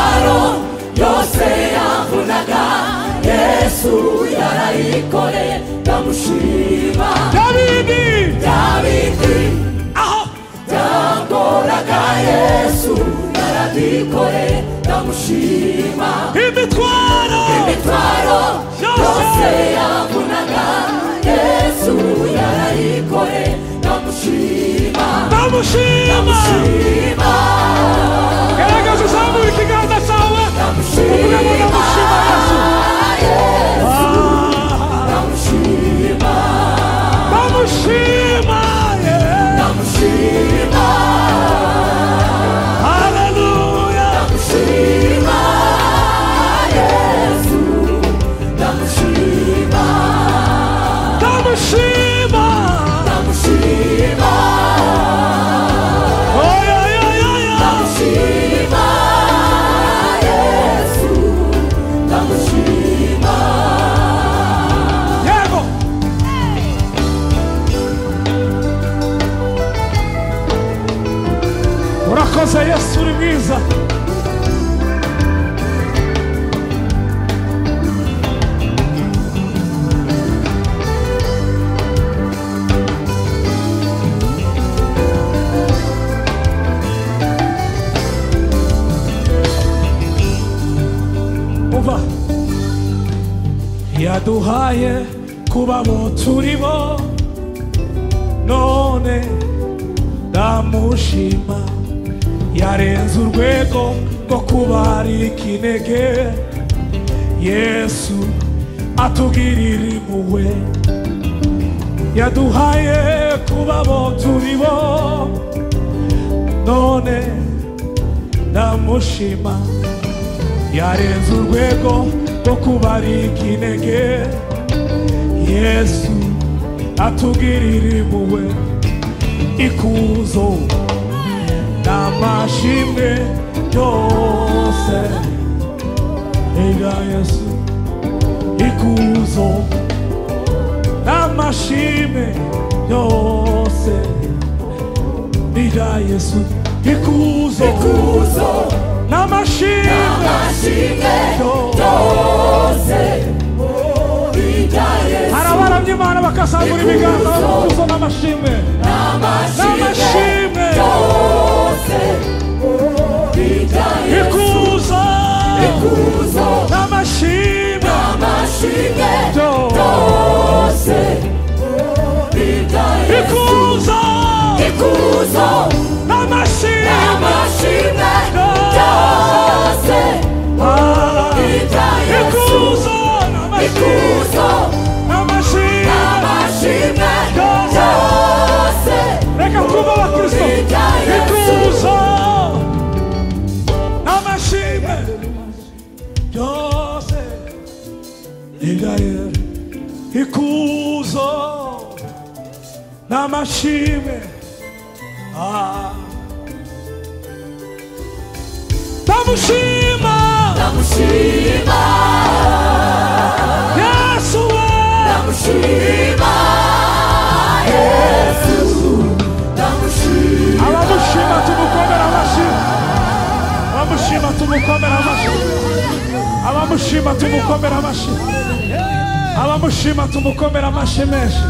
imitwaro yose yavunaga Yesu yarayikoreye ndamushima Dawidi aho byangoraga Yesu yarabyikoreye ndamushima imitwaro yose yavunaga Yesu yarayikoreye ndamushima garagaza uzamura ikiganza cyawe uvuge ngo ndamushima Yesu ndamushima haleluya ndamushima Yesu ndamushima urakoze Yesu uri mwiza uva yaduhaye kuba abo turimo none ndamushima yarenze urwego rwo kuba ari ikinege Yesu atugirira impuhwe yaduhaye kuba abo turibo none ndamushima yarenze urwego rwo kuba ari ikinege Yesu atugirira impuhwe ikuzo n'amashimwe yose ega Yesu ikuzo n'amashimwe yose ega Yesu ikuzo n'amashimwe yose ega Yesu harabaramye Imana bakasangura ibiganza ikuzo n'amashimwe yose ikuzo n'amashimwe yose ikuzo n'amashimwe yose ikuzo n'amashimwe yose reka twumve abakristo ikuzo n'amashimwe yose igaye ikuzo n'amashimwe ndamushima Yesu ndamushima Yesu ndamushima abamushima tumukomera amashyi abamushima tumukomera amashyi abamushima tumukomera amashyi abamushima tumukomera amashyi menshi